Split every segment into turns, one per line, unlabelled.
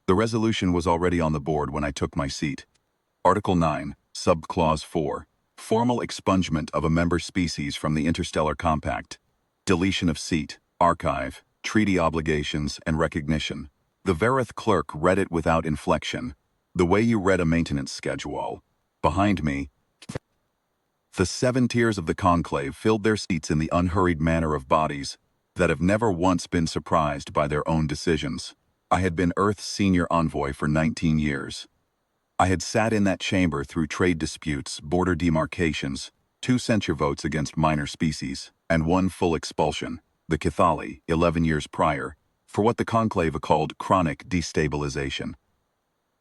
The resolution was already on the board when I took my seat. Article 9, Subclause 4. Formal expungement of a member species from the Interstellar Compact. Deletion of seat, archive, treaty obligations, and recognition. The Verath clerk read it without inflection, the way you read a maintenance schedule. Behind me, the 7 tiers of the conclave filled their seats in the unhurried manner of bodies that have never once been surprised by their own decisions. I had been Earth's senior envoy for 19 years. I had sat in that chamber through trade disputes, border demarcations, 2 censure votes against minor species, and 1 full expulsion, the Cathali, 11 years prior, for what the conclave called chronic destabilization.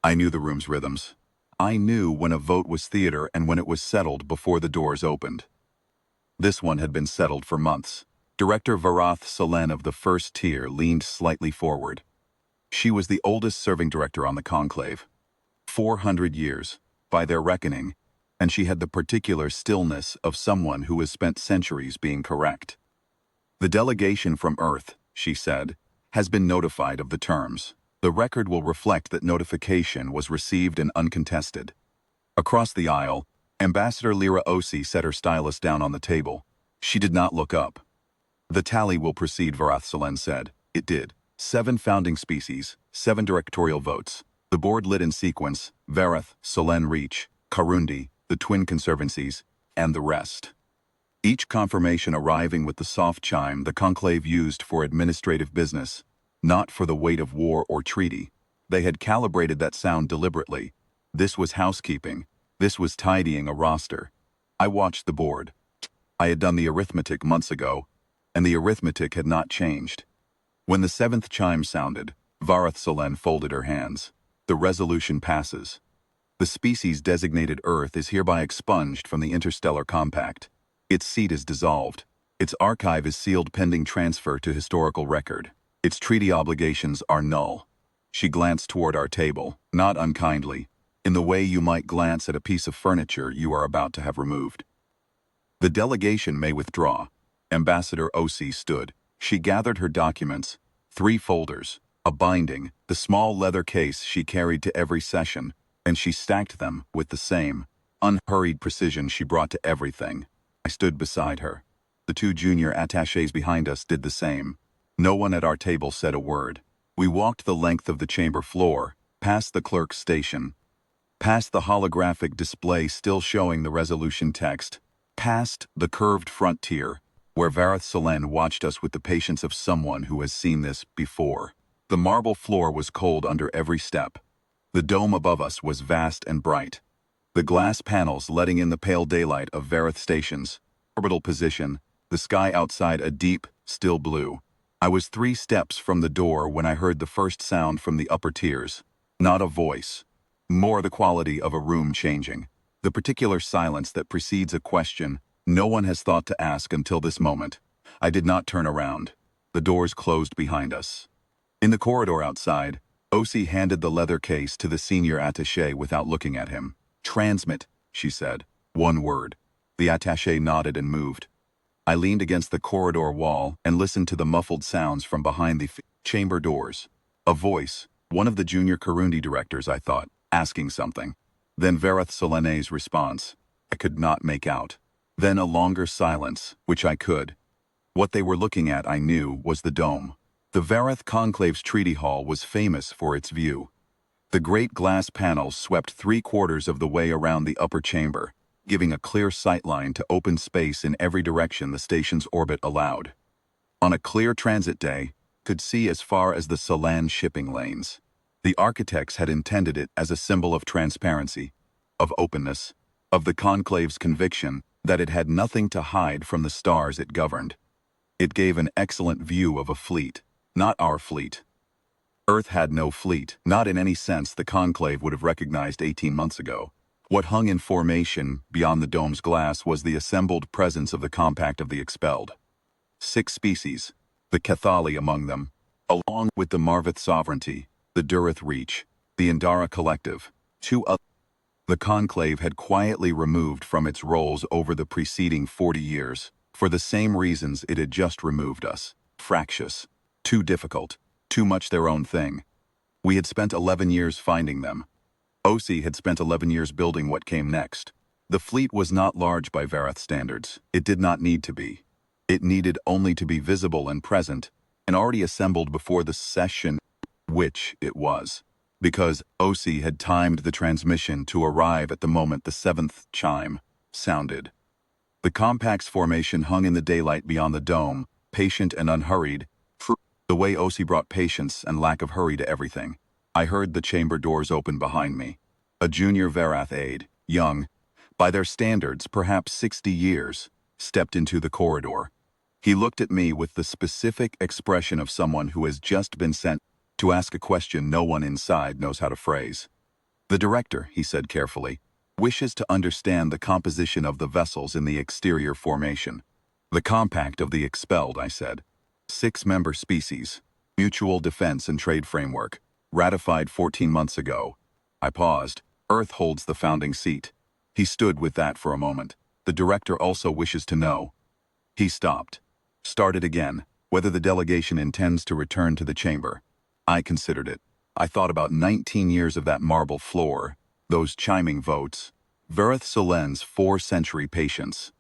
I knew the room's rhythms. I knew when a vote was theater and when it was settled before the doors opened. This one had been settled for months. Director Verath of the first tier leaned slightly forward. She was the oldest serving director on the conclave. 400 years, by their reckoning, and she had the particular stillness of someone who has spent centuries being correct. The delegation from Earth, she said, has been notified of the terms. The record will reflect that notification was received and uncontested. Across the aisle, Ambassador Lyra Osi set her stylus down on the table. She did not look up. The tally will proceed, Verath said. It did. 7 founding species, 7 directorial votes. The board lit in sequence: Verath, Solen Reach, Karundi, the Twin Conservancies, and the rest. Each confirmation arriving with the soft chime the conclave used for administrative business, not for the weight of war or treaty. They had calibrated that sound deliberately. This was housekeeping. This was tidying a roster. I watched the board. I had done the arithmetic months ago, and the arithmetic had not changed. When the 7th chime sounded, Verath folded her hands. The resolution passes. The species designated Earth is hereby expunged from the Interstellar Compact. Its seat is dissolved. Its archive is sealed pending transfer to historical record. Its treaty obligations are null. She glanced toward our table, not unkindly, in the way you might glance at a piece of furniture you are about to have removed. The delegation may withdraw. Ambassador Osi stood. She gathered her documents, 3 folders, a binding, the small leather case she carried to every session, and she stacked them with the same unhurried precision she brought to everything. I stood beside her. The 2 junior attachés behind us did the same. No one at our table said a word. We walked the length of the chamber floor, past the clerk's station, past the holographic display still showing the resolution text, past the curved front tier, where Verath watched us with the patience of someone who has seen this before. The marble floor was cold under every step. The dome above us was vast and bright. The glass panels letting in the pale daylight of Verath stations, orbital position, the sky outside a deep, still blue. I was 3 steps from the door when I heard the first sound from the upper tiers. Not a voice. More the quality of a room changing. The particular silence that precedes a question no one has thought to ask until this moment. I did not turn around. The doors closed behind us. In the corridor outside, Osi handed the leather case to the senior attaché without looking at him. "Transmit," she said. 1 word. The attaché nodded and moved. I leaned against the corridor wall and listened to the muffled sounds from behind the chamber doors. A voice, one of the junior Karundi directors, I thought, asking something. Then Verath response. I could not make out. Then a longer silence, which I could. What they were looking at, I knew, was the dome. The Verath Conclave's treaty hall was famous for its view. The great glass panels swept 3/4 of the way around the upper chamber, giving a clear sightline to open space in every direction the station's orbit allowed. On a clear transit day, could see as far as the Solan shipping lanes. The architects had intended it as a symbol of transparency, of openness, of the conclave's conviction that it had nothing to hide from the stars it governed. It gave an excellent view of a fleet, not our fleet. Earth had no fleet, not in any sense the conclave would have recognized 18 months ago. What hung in formation beyond the dome's glass was the assembled presence of the compact of the expelled. 6 species, the Cathali among them, along with the Marvith sovereignty, the Durith Reach, the Indara collective, 2 others. The conclave had quietly removed from its roles over the preceding 40 years, for the same reasons it had just removed us: fractious, too difficult, too much their own thing. We had spent 11 years finding them. OC had spent 11 years building what came next. The fleet was not large by Verath standards. It did not need to be. It needed only to be visible and present, and already assembled before the session, which it was, because OC had timed the transmission to arrive at the moment the seventh chime sounded. The Compact's formation hung in the daylight beyond the dome, patient and unhurried, the way OC brought patience and lack of hurry to everything. I heard the chamber doors open behind me. A junior Verath aide, young, by their standards perhaps 60 years, stepped into the corridor. He looked at me with the specific expression of someone who has just been sent to ask a question no one inside knows how to phrase. "The director," he said carefully, "wishes to understand the composition of the vessels in the exterior formation." "The compact of the expelled," I said. 6-member species, mutual defense and trade framework, ratified 14 months ago. I paused. Earth holds the founding seat. He stood with that for a moment. "The director also wishes to know." He stopped. Started again, whether the delegation intends to return to the chamber. I considered it. I thought about 19 years of that marble floor, those chiming votes, Verath Solen's 4-century patience,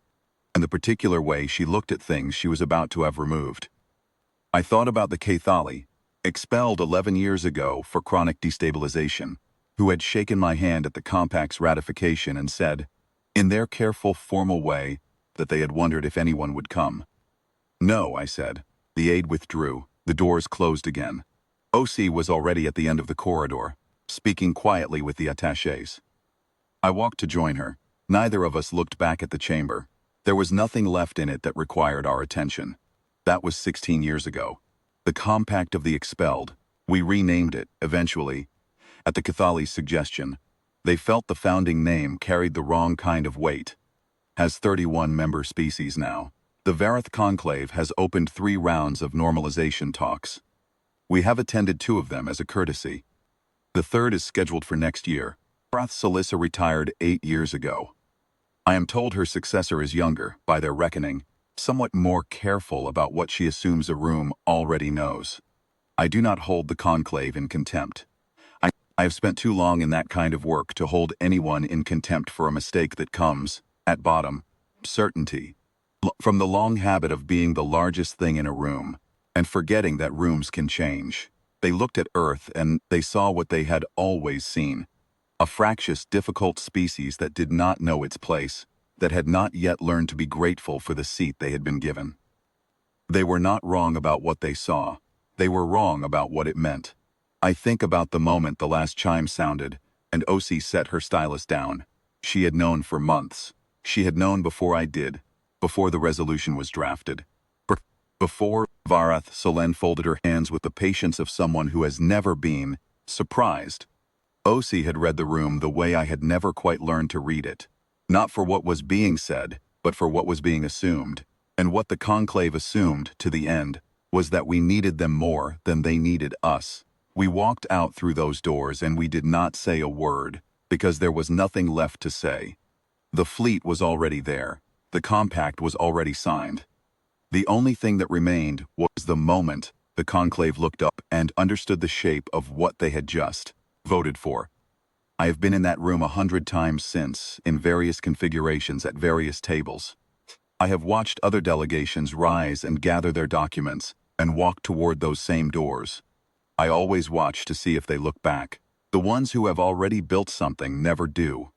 and the particular way she looked at things she was about to have removed. I thought about the Cathali, expelled 11 years ago for chronic destabilization, who had shaken my hand at the Compact's ratification and said, in their careful, formal way, that they had wondered if anyone would come. "No," I said. The aide withdrew. The doors closed again. OC was already at the end of the corridor, speaking quietly with the attachés. I walked to join her. Neither of us looked back at the chamber. There was nothing left in it that required our attention. That was 16 years ago. The Compact of the Expelled. We renamed it, eventually, at the Cathali's suggestion. They felt the founding name carried the wrong kind of weight. Has 31 member species now. The Verath Conclave has opened 3 rounds of normalization talks. We have attended 2 of them as a courtesy. The third is scheduled for next year. Verath Solissa retired 8 years ago. I am told her successor is younger, by their reckoning, somewhat more careful about what she assumes a room already knows. I do not hold the conclave in contempt. I have spent too long in that kind of work to hold anyone in contempt for a mistake that comes, at bottom, certainty, from the long habit of being the largest thing in a room, and forgetting that rooms can change. They looked at Earth and they saw what they had always seen. A fractious, difficult species that did not know its place, that had not yet learned to be grateful for the seat they had been given. They were not wrong about what they saw. They were wrong about what it meant. I think about the moment the last chime sounded, and OC set her stylus down. She had known for months. She had known before I did, before the resolution was drafted. Before Verath Solen folded her hands with the patience of someone who has never been surprised. OC had read the room the way I had never quite learned to read it. Not for what was being said, but for what was being assumed. And what the conclave assumed, to the end, was that we needed them more than they needed us. We walked out through those doors and we did not say a word, because there was nothing left to say. The fleet was already there. The compact was already signed. The only thing that remained was the moment the conclave looked up and understood the shape of what they had just voted for. I have been in that room 100 times since, in various configurations at various tables. I have watched other delegations rise and gather their documents and walk toward those same doors. I always watch to see if they look back. The ones who have already built something never do.